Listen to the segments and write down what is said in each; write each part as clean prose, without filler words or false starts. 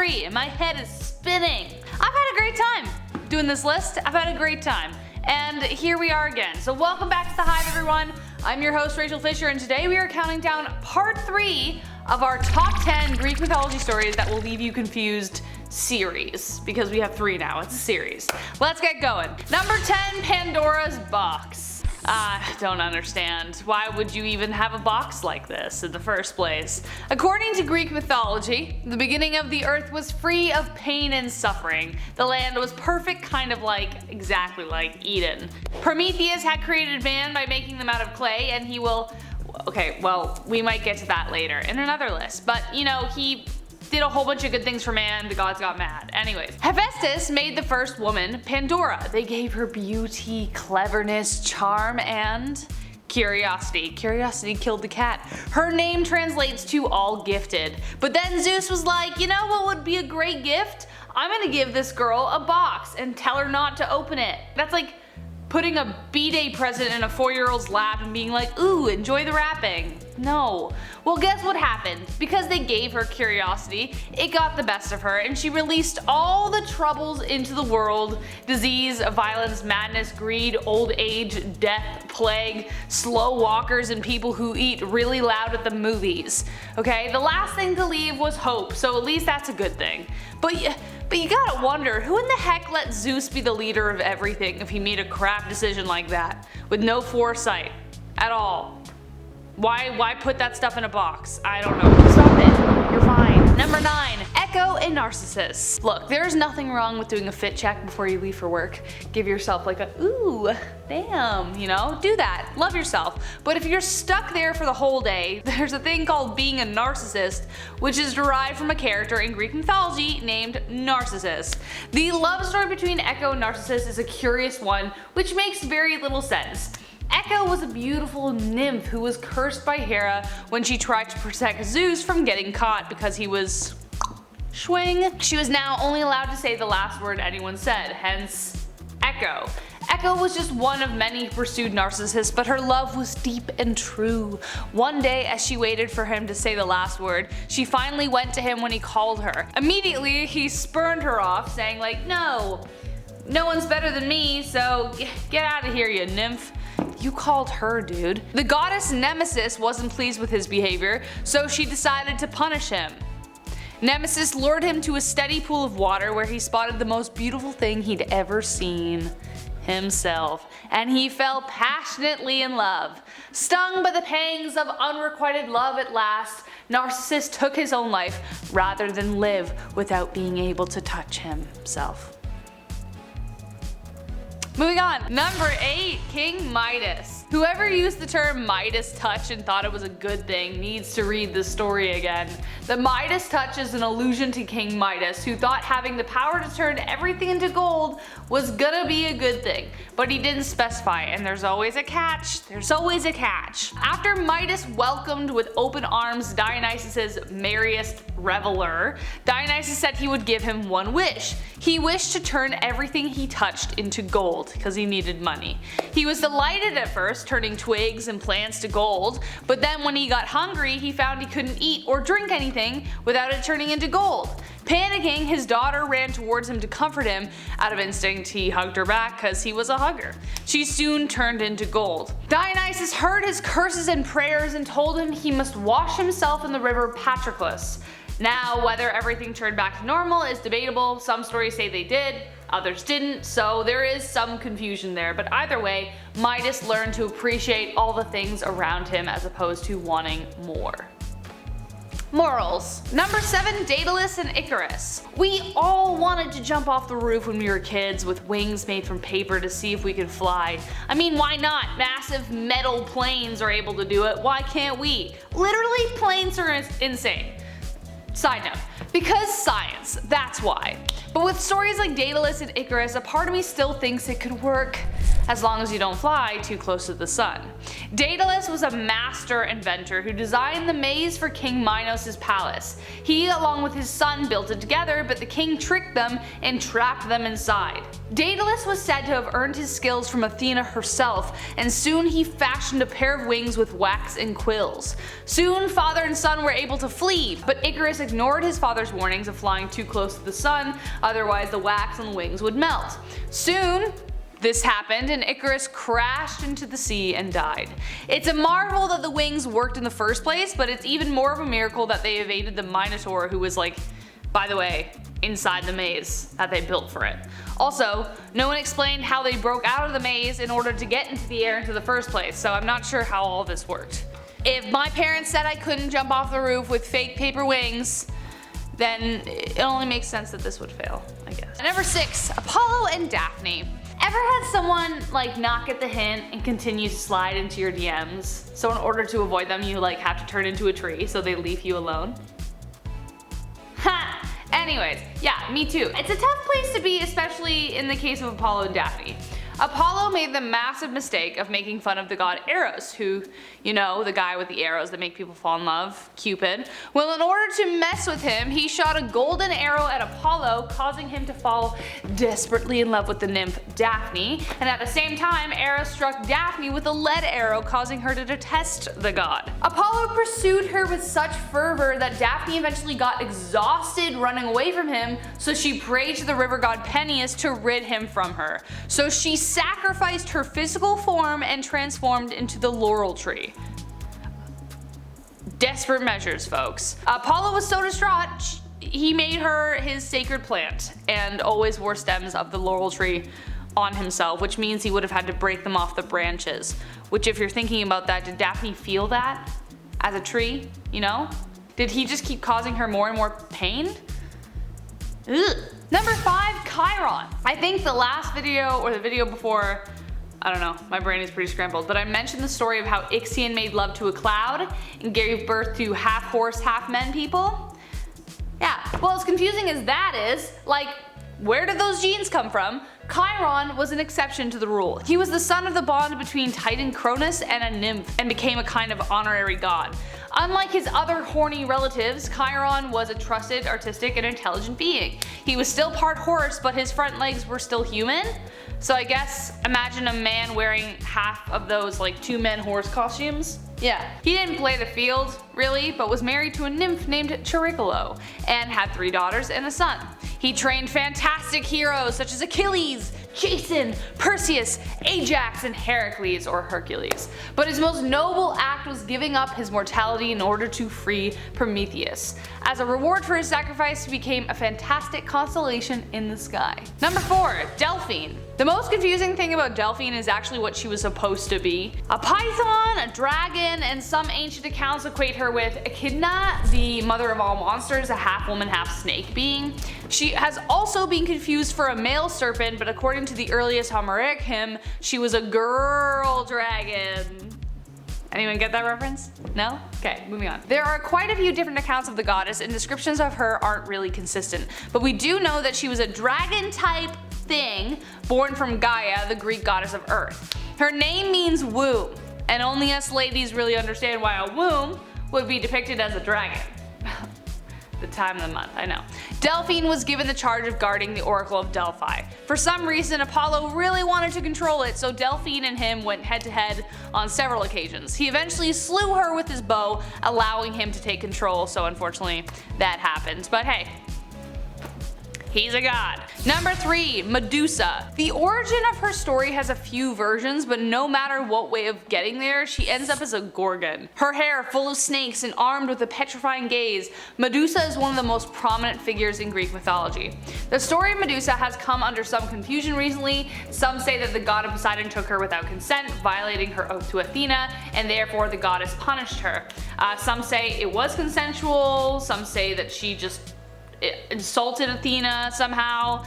3 and my head is spinning. I've had a great time doing this list. I've had a great time. And here we are again. So welcome back to the Hive, everyone. I'm your host, Rachel Fisher, and today we are counting down part 3 of our top 10 Greek mythology stories that will leave you confused series. Because we have 3 now, it's a series. Let's get going. Number 10, Pandora's box. Don't understand. Why would you even have a box like this in the first place? According to Greek mythology, the beginning of the earth was free of pain and suffering. The land was perfect, kind of exactly like Eden. Prometheus had created man by making them out of clay, and he will... Okay, well, we might get to that later in another list, but you know, he did a whole bunch of good things for man, the gods got mad. Anyways, Hephaestus made the first woman, Pandora. They gave her beauty, cleverness, charm, and curiosity. Curiosity killed the cat. Her name translates to all gifted. But then Zeus was like, you know what would be a great gift? I'm gonna give this girl a box and tell her not to open it. That's like putting a B-Day present in a 4-year-old's lap and being like, ooh, enjoy the wrapping. No. Well, guess what happened? Because they gave her curiosity, it got the best of her, and she released all the troubles into the world: disease, violence, madness, greed, old age, death, plague, slow walkers, and people who eat really loud at the movies. Okay, the last thing to leave was hope, so at least that's a good thing. But you gotta wonder, who in the heck let Zeus be the leader of everything if he made a crap decision like that, with no foresight at all? Why put that stuff in a box? I don't know. Stop it. You're fine. Number 9. Echo and Narcissus. Look, there's nothing wrong with doing a fit check before you leave for work. Give yourself like a, ooh, damn, you know? Do that. Love yourself. But if you're stuck there for the whole day, there's a thing called being a narcissist, which is derived from a character in Greek mythology named Narcissus. The love story between Echo and Narcissus is a curious one, which makes very little sense. Echo was a beautiful nymph who was cursed by Hera when she tried to protect Zeus from getting caught because he was swing. She was now only allowed to say the last word anyone said, hence Echo. Echo was just one of many who pursued Narcissus, but her love was deep and true. One day, as she waited for him to say the last word, she finally went to him when he called her. Immediately, he spurned her off, saying like, no one's better than me, so get out of here, you nymph. You called her, dude. The goddess Nemesis wasn't pleased with his behavior, so she decided to punish him. Nemesis lured him to a steady pool of water where he spotted the most beautiful thing he'd ever seen: himself. And he fell passionately in love. Stung by the pangs of unrequited love at last, Narcissus took his own life rather than live without being able to touch himself. Moving on. Number 8, King Midas. Whoever used the term Midas touch and thought it was a good thing needs to read this story again. The Midas touch is an allusion to King Midas, who thought having the power to turn everything into gold was gonna be a good thing. But he didn't specify, and there's always a catch. There's always a catch. After Midas welcomed with open arms Dionysus's merriest reveler, Dionysus said he would give him one wish. He wished to turn everything he touched into gold, because he needed money. He was delighted at first, turning twigs and plants to gold, but then when he got hungry, he found he couldn't eat or drink anything without it turning into gold. Panicking, his daughter ran towards him to comfort him. Out of instinct, he hugged her back because he was a hugger. She soon turned into gold. Dionysus heard his curses and prayers and told him he must wash himself in the river Patroclus. Now, whether everything turned back to normal is debatable. Some stories say they did, others didn't, so there is some confusion there. But either way, Midas learned to appreciate all the things around him as opposed to wanting more. Morals. Number 7, Daedalus and Icarus. We all wanted to jump off the roof when we were kids with wings made from paper to see if we could fly. I mean, why not? Massive metal planes are able to do it, why can't we? Literally, planes are insane. Side note, because science, that's why. But with stories like Daedalus and Icarus, a part of me still thinks it could work. as long as you don't fly too close to the sun. Daedalus was a master inventor who designed the maze for King Minos' palace. He, along with his son, built it together, but the king tricked them and trapped them inside. Daedalus was said to have earned his skills from Athena herself, and soon he fashioned a pair of wings with wax and quills. Soon father and son were able to flee, but Icarus ignored his father's warnings of flying too close to the sun, otherwise the wax on the wings would melt. Soon this happened and Icarus crashed into the sea and died. It's a marvel that the wings worked in the first place, but it's even more of a miracle that they evaded the Minotaur, who was, like, by the way, inside the maze that they built for it. Also, no one explained how they broke out of the maze in order to get into the air into the first place, so I'm not sure how all this worked. If my parents said I couldn't jump off the roof with fake paper wings, then it only makes sense that this would fail, I guess. Number 6, Apollo and Daphne. Ever had someone like not get the hint and continue to slide into your DMs? So in order to avoid them, you like have to turn into a tree so they leave you alone? Ha! Anyways, yeah, me too. It's a tough place to be, especially in the case of Apollo and Daphne. Apollo made the massive mistake of making fun of the god Eros, who, you know, the guy with the arrows that make people fall in love, Cupid. Well, in order to mess with him, he shot a golden arrow at Apollo, causing him to fall desperately in love with the nymph Daphne, and at the same time, Eros struck Daphne with a lead arrow, causing her to detest the god. Apollo pursued her with such fervor that Daphne eventually got exhausted running away from him, so she prayed to the river god Peneus to rid him from her. So she sacrificed her physical form and transformed into the laurel tree. Desperate measures, folks. Apollo was so distraught, he made her his sacred plant and always wore stems of the laurel tree on himself, which means he would have had to break them off the branches. Which, if you're thinking about that, did Daphne feel that as a tree, you know? Did he just keep causing her more and more pain? Ugh. Number 5, Chiron. I think the last video or the video before, I don't know, my brain is pretty scrambled, but I mentioned the story of how Ixion made love to a cloud and gave birth to half horse, half men people. Yeah, well, as confusing as that is, like, where did those genes come from? Chiron was an exception to the rule. He was the son of the bond between Titan Cronus and a nymph and became a kind of honorary god. Unlike his other horny relatives, Chiron was a trusted, artistic, and intelligent being. He was still part horse, but his front legs were still human. So I guess imagine a man wearing half of those like 2 men horse costumes. Yeah. He didn't play the field, really, but was married to a nymph named Charicolo and had 3 daughters and a son. He trained fantastic heroes such as Achilles, Jason, Perseus, Ajax, and Heracles or Hercules. But his most noble act was giving up his mortality in order to free Prometheus. As a reward for his sacrifice, he became a fantastic constellation in the sky. Number 4, Delphine. The most confusing thing about Delphine is actually what she was supposed to be. A python, a dragon, and some ancient accounts equate her with Echidna, the mother of all monsters, a half woman, half snake being. She has also been confused for a male serpent, but according to the earliest Homeric hymn, she was a girl dragon. Anyone get that reference? No? Okay, moving on. There are quite a few different accounts of the goddess, and descriptions of her aren't really consistent, but we do know that she was a dragon type thing born from Gaia, the Greek goddess of earth. Her name means womb, and only us ladies really understand why a womb would be depicted as a dragon. The time of the month, I know. Delphine was given the charge of guarding the Oracle of Delphi. For some reason, Apollo really wanted to control it, so Delphine and him went head to head on several occasions. He eventually slew her with his bow, allowing him to take control, so unfortunately that happened. But hey, he's a god. Number 3, Medusa. The origin of her story has a few versions, but no matter what way of getting there, she ends up as a gorgon. Her hair full of snakes and armed with a petrifying gaze, Medusa is one of the most prominent figures in Greek mythology. The story of Medusa has come under some confusion recently. Some say that the god of Poseidon took her without consent, violating her oath to Athena, and therefore the goddess punished her. Some say it was consensual, some say that she just insulted Athena somehow,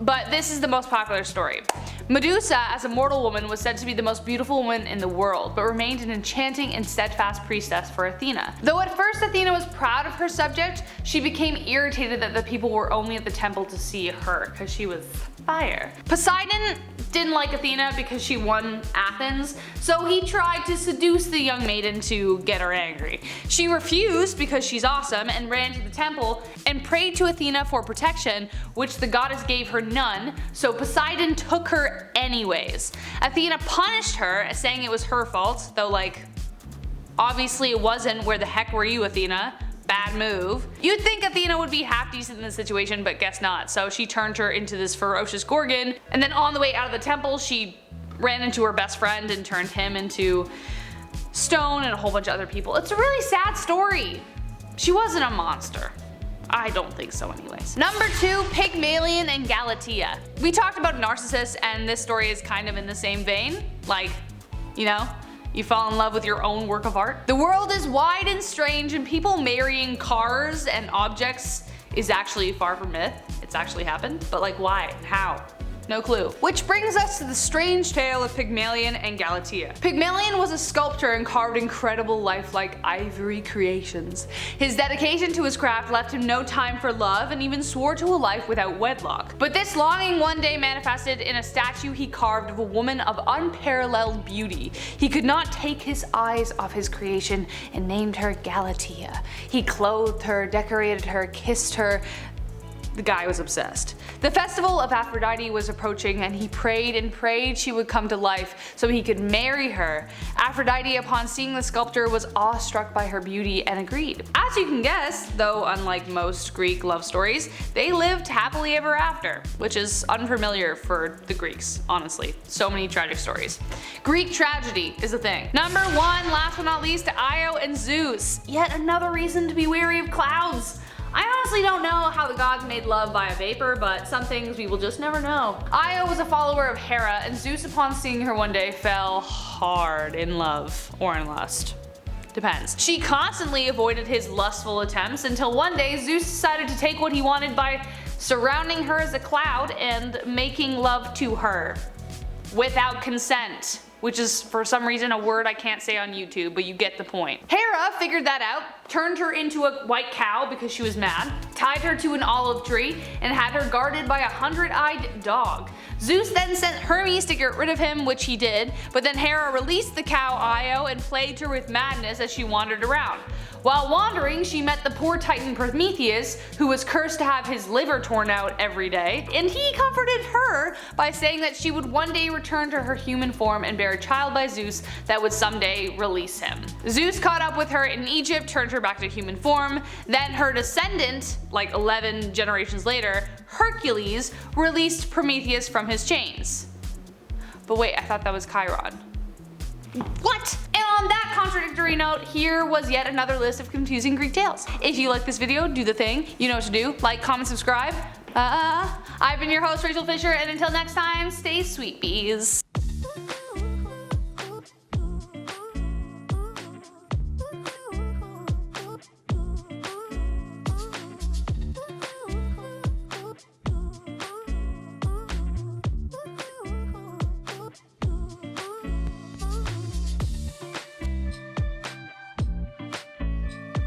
but this is the most popular story. Medusa, as a mortal woman, was said to be the most beautiful woman in the world, but remained an enchanting and steadfast priestess for Athena. Though at first Athena was proud of her subject, she became irritated that the people were only at the temple to see her, because she was fire. Poseidon didn't like Athena because she won Athens, so he tried to seduce the young maiden to get her angry. She refused because she's awesome and ran to the temple and prayed to Athena for protection, which the goddess gave her none, so Poseidon took her anyways. Athena punished her, saying it was her fault, though like, obviously it wasn't. Where the heck were you, Athena? Bad move. You'd think Athena would be half decent in this situation, but guess not. So she turned her into this ferocious Gorgon, and then on the way out of the temple she ran into her best friend and turned him into stone and a whole bunch of other people. It's a really sad story. She wasn't a monster. I don't think so anyways. Number 2, Pygmalion and Galatea. We talked about Narcissus, and this story is kind of in the same vein. Like, you know, you fall in love with your own work of art. The world is wide and strange, and people marrying cars and objects is actually far from myth. It's actually happened, but like why? How? No clue. Which brings us to the strange tale of Pygmalion and Galatea. Pygmalion was a sculptor and carved incredible lifelike ivory creations. His dedication to his craft left him no time for love, and even swore to a life without wedlock. But this longing one day manifested in a statue he carved of a woman of unparalleled beauty. He could not take his eyes off his creation and named her Galatea. He clothed her, decorated her, kissed her. The guy was obsessed. The festival of Aphrodite was approaching, and he prayed and prayed she would come to life so he could marry her. Aphrodite, upon seeing the sculpture, was awestruck by her beauty and agreed. As you can guess, though unlike most Greek love stories, they lived happily ever after, which is unfamiliar for the Greeks, honestly. So many tragic stories. Greek tragedy is a thing. Number 1, last but not least, Io and Zeus. Yet another reason to be wary of clouds. I honestly don't know how the gods made love via vapor, but some things we will just never know. Io was a follower of Hera, and Zeus, upon seeing her one day, fell hard in love, or in lust. Depends. She constantly avoided his lustful attempts until one day Zeus decided to take what he wanted by surrounding her as a cloud and making love to her. Without consent. Which is, for some reason, a word I can't say on YouTube, but you get the point. Hera figured that out, turned her into a white cow because she was mad, tied her to an olive tree, and had her guarded by a 100-eyed dog. Zeus then sent Hermes to get rid of him, which he did, but then Hera released the cow Io and plagued her with madness as she wandered around. While wandering, she met the poor titan Prometheus, who was cursed to have his liver torn out every day, and he comforted her by saying that she would one day return to her human form and bear a child by Zeus that would someday release him. Zeus caught up with her in Egypt, turned her back to human form, then her descendant, like 11 generations later, Hercules, released Prometheus from his chains. But wait, I thought that was Chiron. What? And on that contradictory note, here was yet another list of confusing Greek tales. If you like this video, do the thing. You know what to do. Like, comment, subscribe. I've been your host, Rachel Fisher, and until next time, stay sweet bees.